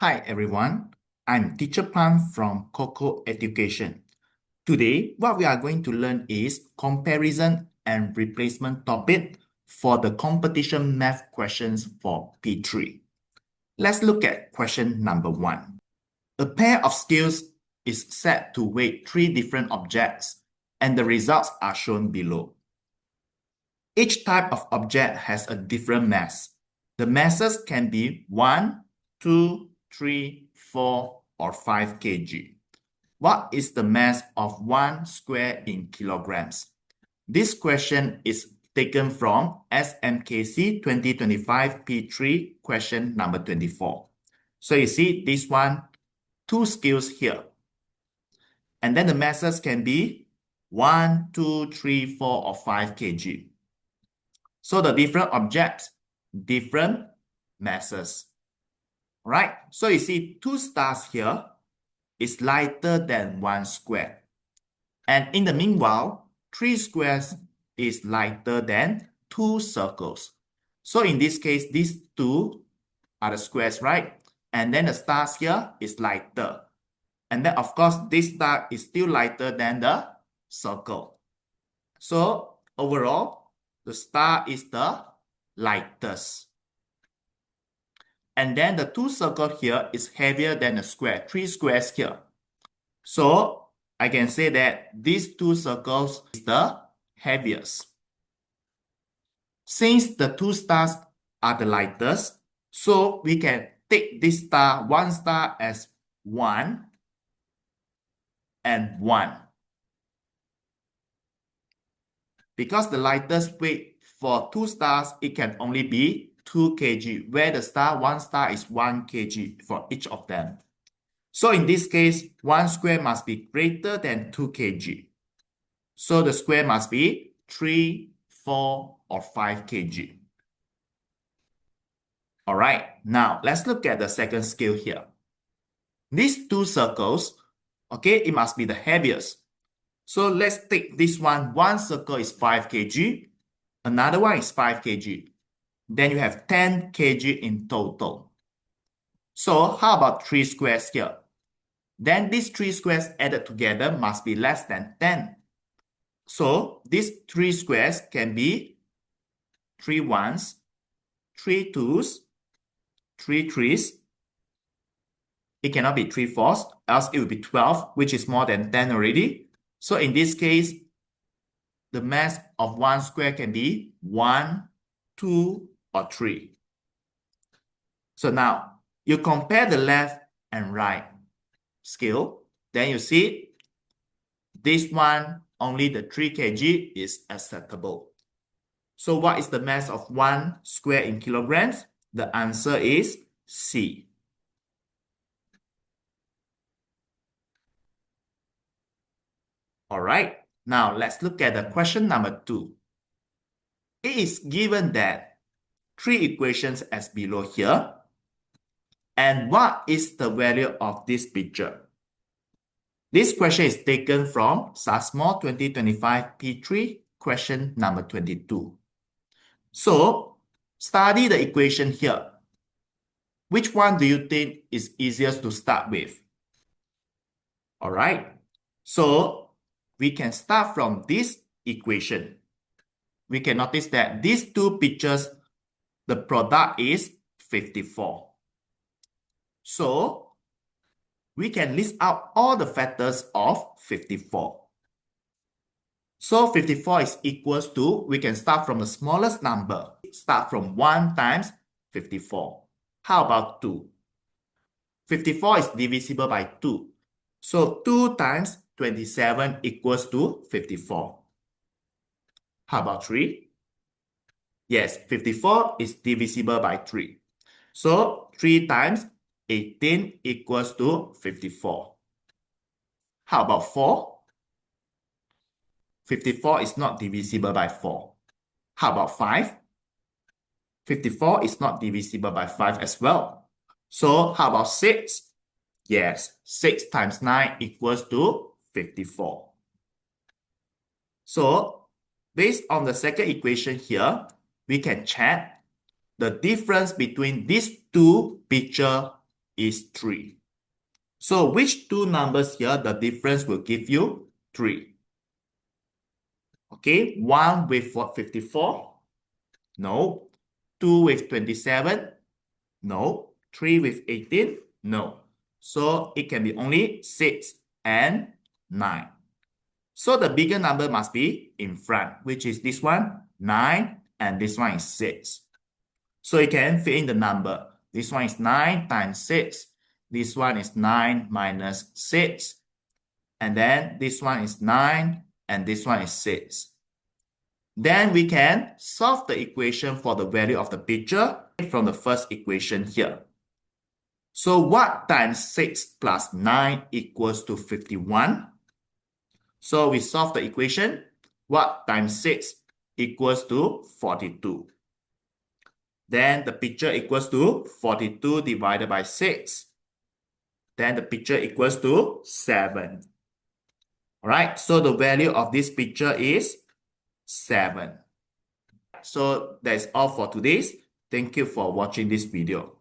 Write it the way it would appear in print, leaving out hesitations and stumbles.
Hi everyone, I'm Teacher Pan from Coco Education. Today, what we are going to learn is comparison and replacement topic for the competition math questions for P3. Let's look at question number 1. A pair of scales is set to weigh 3 different objects and the results are shown below. Each type of object has a different mass. The masses can be 1, 2, 3, 4, or 5 kg. What is the mass of 1 square in kilograms? This question is taken from SMKC 2025 P3 question number 24. So you see this one, 2 scales here. And then the masses can be 1, 2, 3, 4, or 5 kg. So the different objects, different masses. Right? So you see 2 stars here is lighter than 1 square. And in the meanwhile, 3 squares is lighter than 2 circles. So in this case, these 2 are the squares, right? And then the stars here is lighter. And then of course, this star is still lighter than the circle. So overall, the star is the lightest. And then the 2 circles here is heavier than the square, 3 squares here. So I can say that these 2 circles is the heaviest. Since the 2 stars are the lightest, so we can take this star, 1 star as 1 and 1. Because the lightest weight for 2 stars, it can only be 2 kg, where the star, 1 star is 1 kg for each of them. So in this case, 1 square must be greater than 2 kg. So the square must be 3, 4, or 5 kg. All right, now let's look at the second scale here. These 2 circles, okay, it must be the heaviest. So let's take this one. 1 circle is 5 kg. Another one is 5 kg. Then you have 10 kg in total. So how about 3 squares here? Then these 3 squares added together must be less than 10. So these 3 squares can be 3 ones, 3 twos, 3 threes. It cannot be 3 fours, else it will be 12, which is more than 10 already. So in this case, the mass of 1 square can be 1, 2, or 3. So now, you compare the left and right scale, then you see this one, only the 3 kg is acceptable. So what is the mass of 1 square in kilograms? The answer is C. All right, now let's look at the question number 2. It is given that 3 equations as below here. And what is the value of this picture? This question is taken from SASMO 2025 P3 question number 22. So, study the equation here. Which one do you think is easiest to start with? All right, so we can start from this equation. We can notice that these 2 pictures, the product is 54. So, we can list out all the factors of 54. So, 54 is equals to, we can start from the smallest number. Start from 1 times 54. How about 2? 54 is divisible by 2. So, 2 times 27 equals to 54. How about 3? Yes, 54 is divisible by 3. So, 3 times 18 equals to 54. How about 4? 54 is not divisible by 4. How about 5? 54 is not divisible by 5 as well. So, how about 6? Yes, 6 times 9 equals to 54. So, based on the second equation here, we can check the difference between these 2 pictures is 3. So which two numbers here, the difference will give you 3? Okay, 1 with what, 54? No. 2 with 27? No. 3 with 18? No. So it can be only 6 and 9. So the bigger number must be in front, which is this one, 9, and this one is 6. So you can fill in the number. This one is 9 times 6. This one is 9 minus 6. And then this one is 9, and this one is 6. Then we can solve the equation for the value of the picture from the first equation here. So what times 6 plus 9 equals to 51? So we solve the equation. What times 6 equals to 42? Then the picture equals to 42 divided by 6. Then the picture equals to 7. Alright, so the value of this picture is 7. So that's all for today's. Thank you for watching this video.